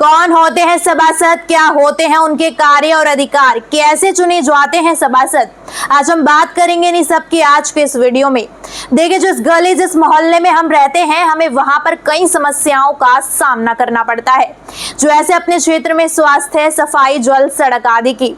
कौन होते हैं सभासद, क्या होते हैं उनके कार्य और अधिकार, कैसे चुने जाते हैं सभासद, आज हम बात करेंगे इन सब की आज के इस वीडियो में। देखिए, जिस गली जिस मोहल्ले में हम रहते हैं, हमें वहां पर कई समस्याओं का सामना करना पड़ता है, जो ऐसे अपने क्षेत्र में स्वास्थ्य, सफाई, जल, सड़क आदि की।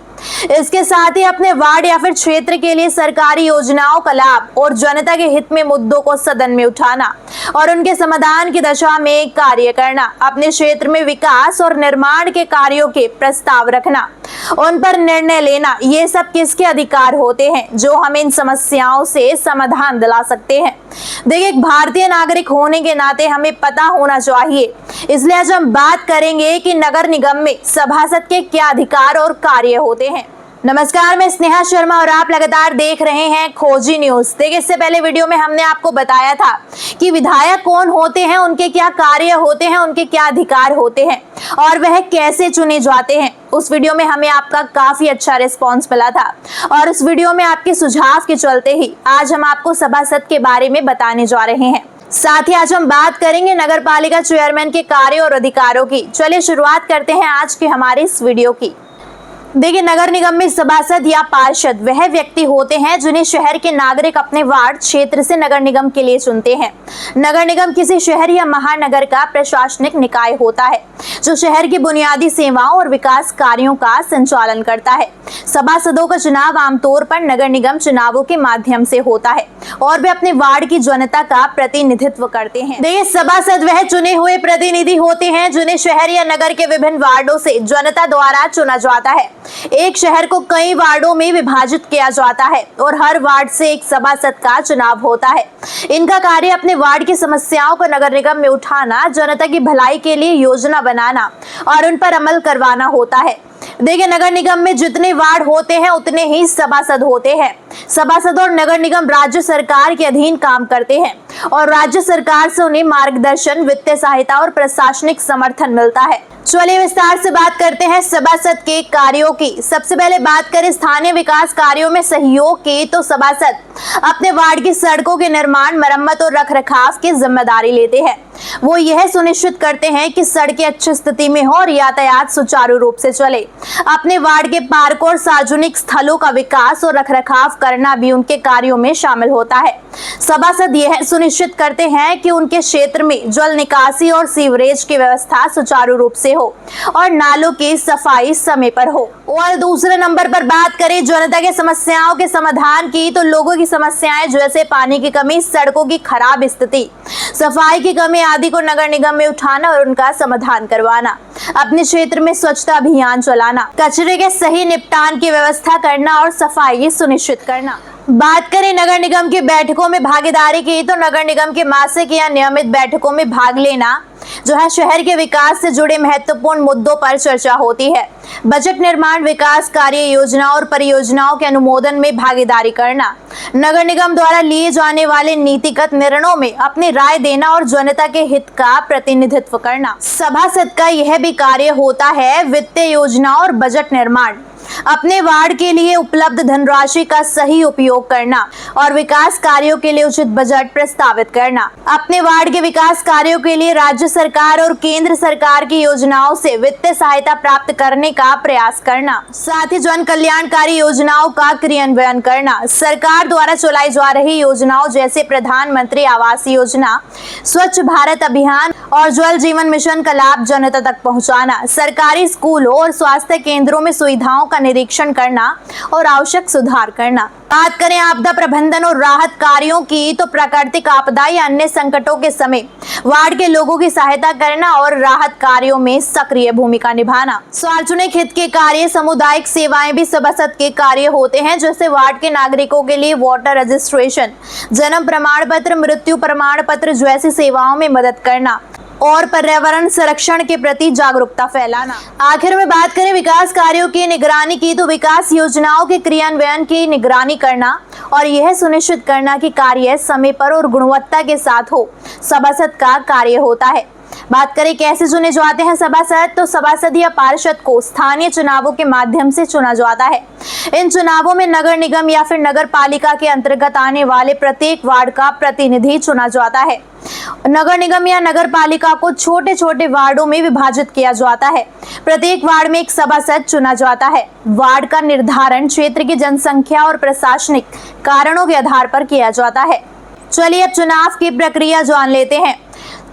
इसके साथ ही अपने वार्ड या फिर क्षेत्र के लिए सरकारी योजनाओं का लाभ और जनता के हित में मुद्दों को सदन में उठाना और उनके समाधान की दिशा में कार्य करना, अपने क्षेत्र में विकास और निर्माण के कार्यों के प्रस्ताव रखना, उन पर निर्णय लेना, ये सब किसके अधिकार होते हैं जो हमें इन समस्याओं से समाधान दिला सकते हैं। देखिए, एक भारतीय नागरिक होने के नाते हमें पता होना चाहिए, इसलिए आज हम बात करेंगे कि नगर निगम में सभासद के क्या अधिकार और कार्य होते हैं। नमस्कार, मैं स्नेहा शर्मा और आप लगातार देख रहे हैं खोजी न्यूज। देखिए, इससे पहले वीडियो में हमने आपको बताया था कि विधायक कौन होते हैं, उनके क्या कार्य होते हैं, उनके क्या अधिकार होते हैं और वह कैसे चुने जाते हैं। उस वीडियो में हमें आपका काफी अच्छा रिस्पांस मिला था और उस वीडियो में आपके सुझाव के चलते ही आज हम आपको सभासद के बारे में बताने जा रहे हैं। साथ ही आज हम बात करेंगे नगर पालिका चेयरमैन के कार्य और अधिकारों की। चलिए शुरुआत करते हैं आज के हमारे इस वीडियो की। देखिए, नगर निगम में सभासद या पार्षद वह व्यक्ति होते हैं जिन्हें शहर के नागरिक अपने वार्ड क्षेत्र से नगर निगम के लिए चुनते हैं। नगर निगम किसी शहर या महानगर का प्रशासनिक निकाय होता है जो शहर की बुनियादी सेवाओं और विकास कार्यों का संचालन करता है। सभासदों का चुनाव आमतौर पर नगर निगम चुनावों के माध्यम से होता है और वे अपने वार्ड की जनता का प्रतिनिधित्व करते हैं। देखिए, सभासद वह चुने हुए प्रतिनिधि होते हैं जिन्हें शहर या नगर के विभिन्न वार्डों से जनता द्वारा चुना जाता है। एक शहर को कई वार्डों में विभाजित किया जाता है और हर वार्ड से एक सभासद का चुनाव होता है। इनका कार्य अपने वार्ड की समस्याओं को नगर निगम में उठाना, जनता की भलाई के लिए योजना बनाना और उन पर अमल करवाना होता है। देखिए, नगर निगम में जितने वार्ड होते हैं उतने ही सभासद होते हैं। सभासद और नगर निगम राज्य सरकार के अधीन काम करते हैं और राज्य सरकार से उन्हें मार्गदर्शन, वित्तीय सहायता और प्रशासनिक समर्थन मिलता है। चलिए विस्तार से बात करते हैं सभासद के कार्यों की। सबसे पहले बात करें स्थानीय विकास कार्यों में सहयोग की, तो सभासद अपने वार्ड की सड़कों के निर्माण, मरम्मत और रखरखाव की जिम्मेदारी लेते हैं। वो यह सुनिश्चित करते हैं कि सड़कें अच्छी स्थिति में हो और यातायात सुचारू रूप से चले। अपने वार्ड के पार्कों और सार्वजनिक स्थलों का विकास और रखरखाव करना भी उनके कार्यों में शामिल होता है। सभासद यह सुनिश्चित करते हैं कि उनके क्षेत्र में जल निकासी और सीवरेज की व्यवस्था सुचारू रूप से हो और नालों की सफाई समय पर हो। और दूसरे नंबर पर बात करें जनता के समस्याओं के समाधान की, तो लोगों की समस्याएं जैसे पानी की कमी, सड़कों की खराब स्थिति, सफाई की कमी आदि को नगर निगम में उठाना और उनका समाधान करवाना, अपने क्षेत्र में स्वच्छता अभियान चलाना, कचरे के सही निपटान की व्यवस्था करना और सफाई सुनिश्चित करना। बात करें नगर निगम की बैठकों में भागीदारी की, तो नगर निगम के मासिक या नियमित बैठकों में भाग लेना जो है शहर के विकास से जुड़े महत्वपूर्ण मुद्दों पर चर्चा होती है। बजट निर्माण, विकास कार्य योजनाओं और परियोजनाओं के अनुमोदन में भागीदारी करना, नगर निगम द्वारा लिए जाने वाले नीतिगत निर्णयों में अपनी राय देना और जनता के हित का प्रतिनिधित्व करना। सभासद का यह भी कार्य होता है वित्तीय योजना और बजट निर्माण, अपने वार्ड के लिए उपलब्ध धनराशि का सही उपयोग करना और विकास कार्यों के लिए उचित बजट प्रस्तावित करना, अपने वार्ड के विकास कार्यों के लिए राज्य सरकार और केंद्र सरकार की योजनाओं से वित्तीय सहायता प्राप्त करने का प्रयास करना, साथ ही जन कल्याणकारी योजनाओं का क्रियान्वयन करना, सरकार द्वारा चलाई जा रही योजनाओं जैसे प्रधानमंत्री आवास योजना, स्वच्छ भारत अभियान और जल जीवन मिशन का लाभ जनता तक पहुँचाना, सरकारी स्कूलों और स्वास्थ्य केंद्रों में सुविधाओं का निरीक्षण करना और आवश्यक सुधार करना। बात करें आपदा प्रबंधन और राहत कार्यों की, तो प्राकृतिक आपदा या अन्य संकटों के समय वार्ड के लोगों की सहायता करना और राहत कार्यों में सक्रिय भूमिका निभाना। सार्वजनिक हित के कार्य, सामुदायिक सेवाएं भी सभासद के कार्य होते हैं, जैसे वार्ड के नागरिकों के लिए वोटर रजिस्ट्रेशन, जन्म प्रमाण पत्र, मृत्यु प्रमाण पत्र जैसी सेवाओं में मदद करना और पर्यावरण संरक्षण के प्रति जागरूकता फैलाना। आखिर में बात करें विकास कार्यों की निगरानी की, तो विकास योजनाओं के क्रियान्वयन की निगरानी करना और यह सुनिश्चित करना कि कार्य समय पर और गुणवत्ता के साथ हो, सभासद का कार्य होता है। बात करें कैसे चुने जाते हैं सभासद, तो सभासद या पार्षद को स्थानीय चुनावों के माध्यम से चुना जाता है। इन चुनावों में नगर निगम या फिर नगर पालिका के अंतर्गत आने वाले प्रत्येक वार्ड का प्रतिनिधि चुना जाता है। नगर निगम या नगर पालिका को छोटे छोटे वार्डों में विभाजित किया जाता है। प्रत्येक वार्ड में एक सभासद चुना जाता है। वार्ड का निर्धारण क्षेत्र की जनसंख्या और प्रशासनिक कारणों के आधार पर किया जाता है। चलिए अब चुनाव की प्रक्रिया जान लेते हैं।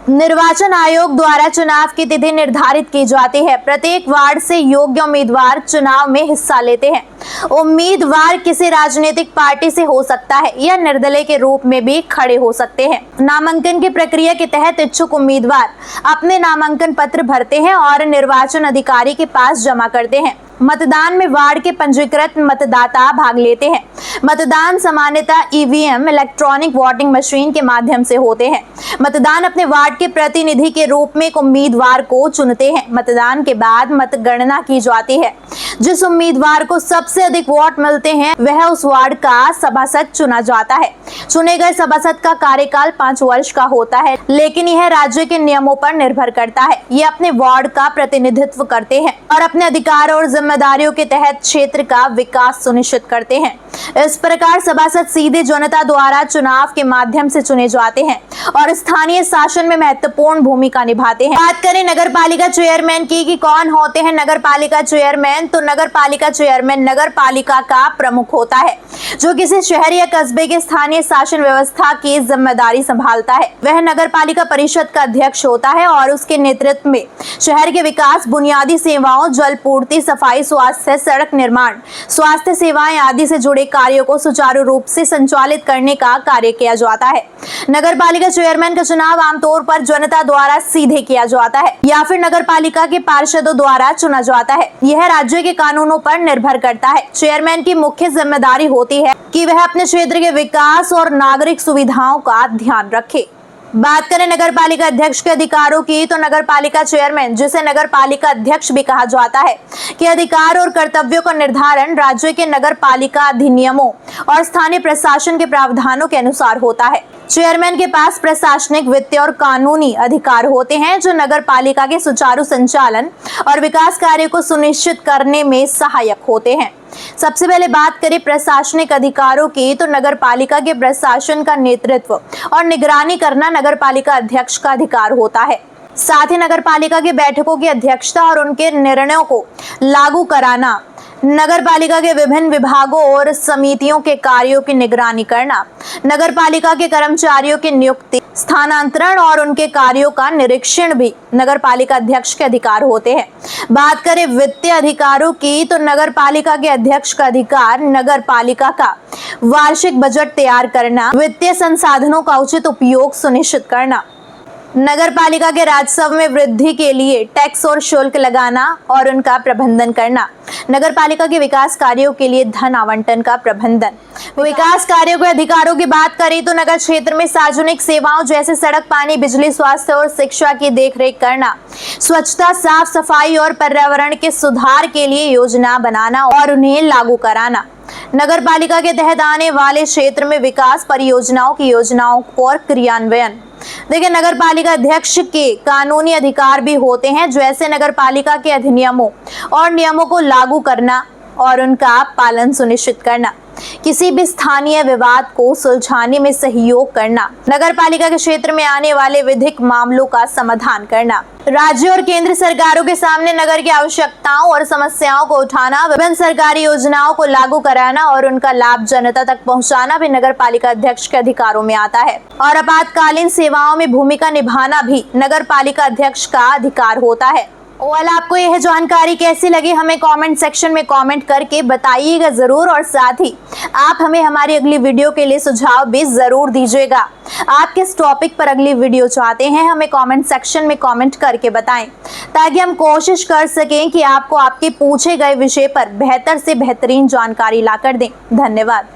निर्वाचन आयोग द्वारा चुनाव की तिथि निर्धारित की जाती है। प्रत्येक वार्ड से योग्य उम्मीदवार चुनाव में हिस्सा लेते हैं। उम्मीदवार किसी राजनीतिक पार्टी से हो सकता है या निर्दलीय के रूप में भी खड़े हो सकते हैं। नामांकन की प्रक्रिया के तहत इच्छुक उम्मीदवार अपने नामांकन पत्र भरते हैं और निर्वाचन अधिकारी के पास जमा करते हैं। मतदान में वार्ड के पंजीकृत मतदाता भाग लेते हैं। मतदान सामान्यतः ईवीएम इलेक्ट्रॉनिक वोटिंग मशीन के माध्यम से होते हैं। मतदान अपने वार्ड के प्रतिनिधि के रूप में एक उम्मीदवार को चुनते हैं। मतदान के बाद मतगणना की जाती है। जिस उम्मीदवार को सबसे अधिक वोट मिलते हैं वह उस वार्ड का सभासद चुना जाता है। चुने गए सभासद का कार्यकाल 5 वर्ष का होता है, लेकिन यह राज्य के नियमों पर निर्भर करता है। ये अपने वार्ड का प्रतिनिधित्व करते हैं और अपने अधिकार और जिम्मेदारियों के तहत क्षेत्र का विकास सुनिश्चित करते हैं। इस प्रकार सभासद सीधे जनता द्वारा चुनाव के माध्यम से चुने जाते हैं और स्थानीय शासन में महत्वपूर्ण भूमिका निभाते हैं। बात करें नगर पालिका चेयरमैन की कि कौन होते हैं नगर पालिका चेयरमैन, तो नगर पालिका चेयरमैन नगर पालिका का प्रमुख होता है, जो किसी शहर या कस्बे के स्थानीय शासन व्यवस्था की जिम्मेदारी संभालता है। वह नगर पालिका परिषद का अध्यक्ष होता है और उसके नेतृत्व में शहर के विकास, बुनियादी सेवाओं, जल पूर्ति, सफाई, स्वास्थ्य, सड़क निर्माण, स्वास्थ्य सेवाएं आदि से जुड़े कार्यों को सुचारू रूप से संचालित करने का कार्य किया जाता है। नगर पालिका चेयरमैन का चुनाव आमतौर पर जनता द्वारा सीधे किया जाता है या फिर नगर पालिका के पार्षदों द्वारा चुना जाता है। यह राज्य के कानूनों पर निर्भर करता है। चेयरमैन की मुख्य जिम्मेदारी होती है कि वह अपने क्षेत्र के विकास और नागरिक सुविधाओं का ध्यान रखे। बात करें नगर पालिका अध्यक्ष के अधिकारों की, तो नगर पालिका चेयरमैन, जिसे नगर पालिका अध्यक्ष भी कहा जाता है, के अधिकार और कर्तव्यों का निर्धारण राज्य के नगर पालिका अधिनियमों और स्थानीय प्रशासन के प्रावधानों के अनुसार होता है। चेयरमैन के पास प्रशासनिक, वित्तीय और कानूनी अधिकार होते हैं जो नगर पालिका के सुचारू संचालन और विकास कार्य को सुनिश्चित करने में सहायक होते हैं। सबसे पहले बात करें प्रशासनिक अधिकारों की, तो नगर पालिका के प्रशासन का नेतृत्व और निगरानी करना नगर पालिका अध्यक्ष का अधिकार होता है। साथ ही नगर पालिका की बैठकों की अध्यक्षता और उनके निर्णयों को लागू कराना, नगर पालिका के विभिन्न विभागों और समितियों के कार्यों की निगरानी करना, नगर पालिका के कर्मचारियों की नियुक्ति, स्थानांतरण और उनके कार्यों का निरीक्षण भी नगर पालिका अध्यक्ष के अधिकार होते हैं। बात करें वित्तीय अधिकारों की, तो नगर पालिका के अध्यक्ष का अधिकार नगर पालिका का वार्षिक बजट तैयार करना, वित्तीय संसाधनों का उचित उपयोग सुनिश्चित करना, नगर पालिका के राजस्व में वृद्धि के लिए टैक्स और शुल्क लगाना और उनका प्रबंधन करना, नगर पालिका के विकास कार्यों के लिए धन आवंटन का प्रबंधन। विकास कार्यों के अधिकारों की बात करें तो नगर क्षेत्र में सार्वजनिक सेवाओं जैसे सड़क, पानी, बिजली, स्वास्थ्य और शिक्षा की देखरेख करना, स्वच्छता, साफ सफाई और पर्यावरण के सुधार के लिए योजना बनाना और उन्हें लागू कराना, नगर पालिका के तहत आने वाले क्षेत्र में विकास परियोजनाओं की योजनाओं और क्रियान्वयन। देखिए, नगर पालिका अध्यक्ष के कानूनी अधिकार भी होते हैं, जैसे नगर पालिका के अधिनियमों और नियमों को लागू करना और उनका पालन सुनिश्चित करना, किसी भी स्थानीय विवाद को सुलझाने में सहयोग करना, नगर पालिका के क्षेत्र में आने वाले विधिक मामलों का समाधान करना, राज्य और केंद्र सरकारों के सामने नगर की आवश्यकताओं और समस्याओं को उठाना, विभिन्न सरकारी योजनाओं को लागू कराना और उनका लाभ जनता तक पहुंचाना भी नगर पालिका अध्यक्ष के अधिकारों में आता है। और आपातकालीन सेवाओं में भूमिका निभाना भी नगर पालिका अध्यक्ष का अधिकार होता है। और आपको यह जानकारी कैसी लगी हमें कमेंट सेक्शन में कमेंट करके बताइएगा जरूर, और साथ ही आप हमें हमारी अगली वीडियो के लिए सुझाव भी जरूर दीजिएगा। आप किस टॉपिक पर अगली वीडियो चाहते हैं हमें कमेंट सेक्शन में कमेंट करके बताएं, ताकि हम कोशिश कर सकें कि आपको आपके पूछे गए विषय पर बेहतर से बेहतरीन जानकारी लाकर दें। धन्यवाद।